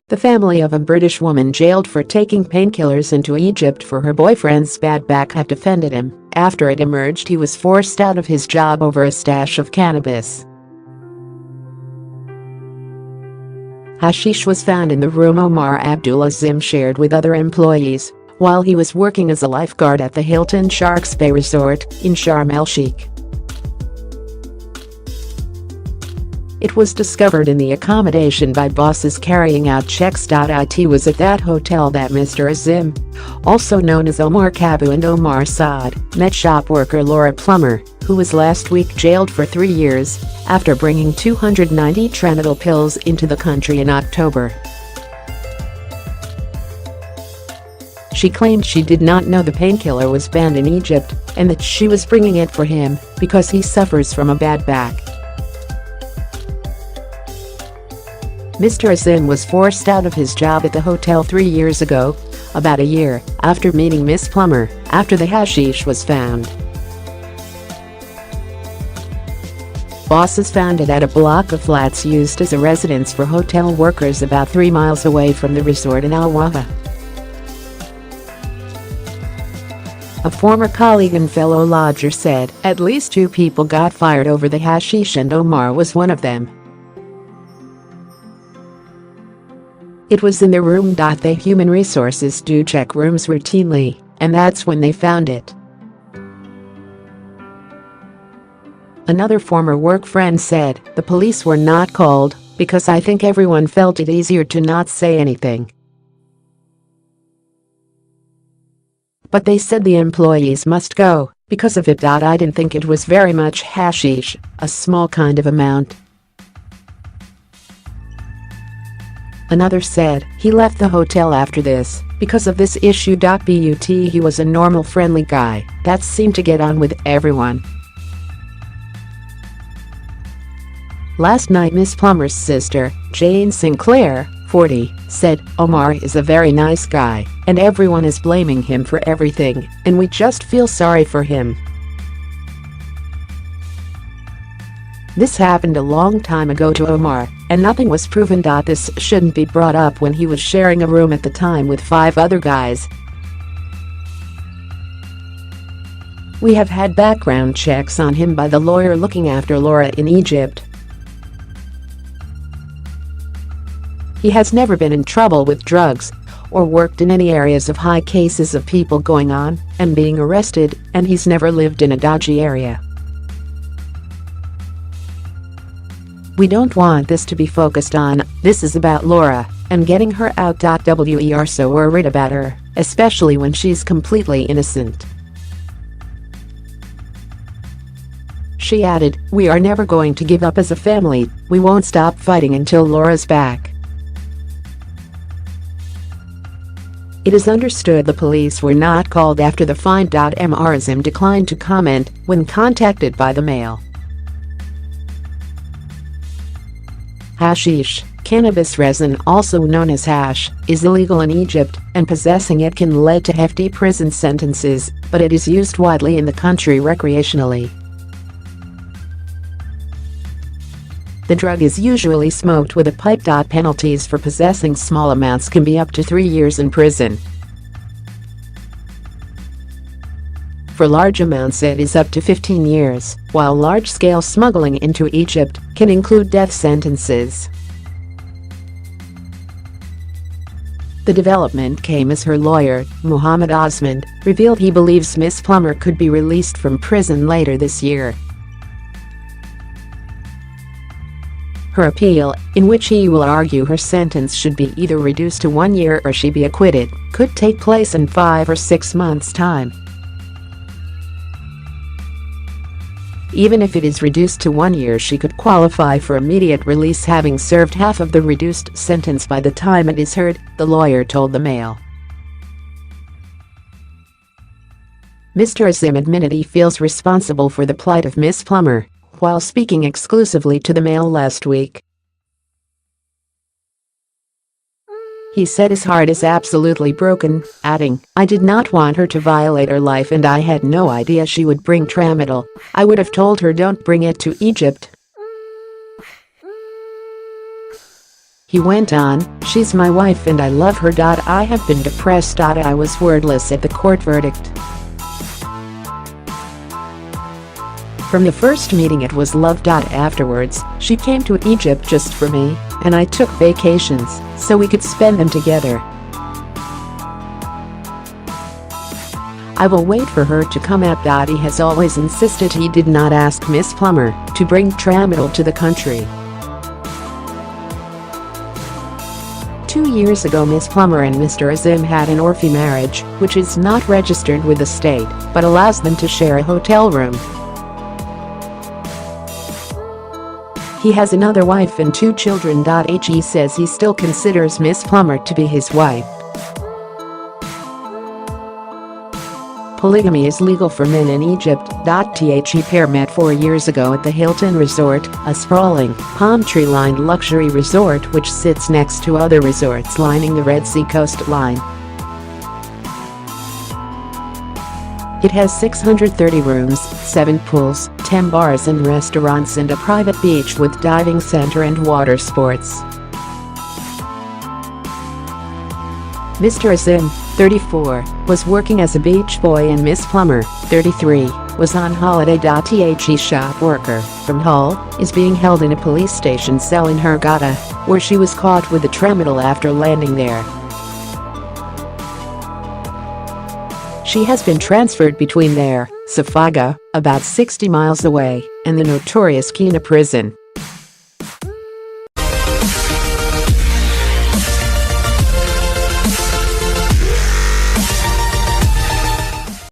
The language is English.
the family of a British woman jailed for taking painkillers into Egypt for her boyfriend's bad back have defended him after it emerged he was forced out of his job over a stash of cannabis. Hashish was found in the room Omar Abdul Azim shared with other employees while he was working as a lifeguard at the Hilton Sharks Bay Resort in Sharm El Sheikh. It was discovered in the accommodation by bosses carrying out checks.It was at that hotel that Mr Azim, also known as Omar Kabu and Omar Saad, met shop worker Laura Plummer, who was last week jailed for 3 years after bringing 290 tramadol pills into the country in October. She claimed she did not know the painkiller was banned in Egypt and that she was bringing it for him because he suffers from a bad back. Mr Azim was forced out of his job at the hotel 3 years ago, about a year after meeting Miss Plummer, after the hashish was found. Bosses found it at a block of flats used as a residence for hotel workers about 3 miles away from the resort in Alwaha. A former colleague and fellow lodger said at least 2 people got fired over the hashish and Omar was one of them. It was in the room.They human resources do check rooms routinely, and that's when they found it. Another former work friend said, "The police were not called because I think everyone felt it easier to not say anything. But they said the employees must go because of it. I didn't think it was very much hashish, a small kind of amount." Another said he left the hotel after this because of this issue.But he was a normal friendly guy that seemed to get on with everyone. Last night Miss Plummer's sister, Jayne Synclair, 40, said, "Omar is a very nice guy and everyone is blaming him for everything and we just feel sorry for him. This happened a long time ago to Omar, and nothing was proven. This shouldn't be brought up when he was sharing a room at the time with 5 other guys. We have had background checks on him by the lawyer looking after Laura in Egypt. He has never been in trouble with drugs or worked in any areas of high cases of people going on and being arrested, and he's never lived in a dodgy area. We don't want this to be focused on, this is about Laura and getting her out. We are so worried about her, especially when she's completely innocent." She added, "We are never going to give up as a family, we won't stop fighting until Laura's back." It is understood the police were not called after the find.Mr Azim declined to comment when contacted by the Mail. Hashish, cannabis resin also known as hash, is illegal in Egypt and possessing it can lead to hefty prison sentences, but it is used widely in the country recreationally. The drug is usually smoked with a pipe. Penalties for possessing small amounts can be up to 3 years in prison. For large amounts it is up to 15 years, while large-scale smuggling into Egypt can include death sentences. The development came as her lawyer, Mohamed Osman, revealed he believes Miss Plummer could be released from prison later this year. Her appeal, in which he will argue her sentence should be either reduced to 1 year or she be acquitted, could take place in 5 or 6 months' time. Even if it is reduced to 1 year, she could qualify for immediate release having served half of the reduced sentence by the time it is heard, the lawyer told the Mail. Mr Azim admitted he feels responsible for the plight of Miss Plummer while speaking exclusively to the Mail last week. He said his heart is absolutely broken, adding, "I did not want her to violate her life and I had no idea she would bring tramadol. I would have told her don't bring it to Egypt." He went on, "She's my wife and I love her. I have been depressed. I was wordless at the court verdict. From the first meeting it was love. Afterwards, she came to Egypt just for me, and I took vacations so we could spend them together. I will wait for her to come out. He has always insisted he did not ask Miss Plummer to bring tramadol to the country. 2 years ago Miss Plummer and Mr Azim had an orphan marriage, which is not registered with the state, but allows them to share a hotel room. He has another wife and 2 children. He says he still considers Miss Plummer to be his wife. Polygamy is legal for men in Egypt. The pair met 4 years ago at the Hilton Resort, a sprawling, palm tree-lined luxury resort which sits next to other resorts lining the Red Sea coastline. It has 630 rooms, 7 pools, 10 bars and restaurants and a private beach with diving center and water sports. Mr Azim, 34, was working as a beach boy and Miss Plummer, 33, was on holiday. The shop worker from Hull is being held in a police station cell in Hurghada, where she was caught with the tramadol after landing there. She has been transferred between there, Safaga, about 60 miles away, and the notorious Kina prison.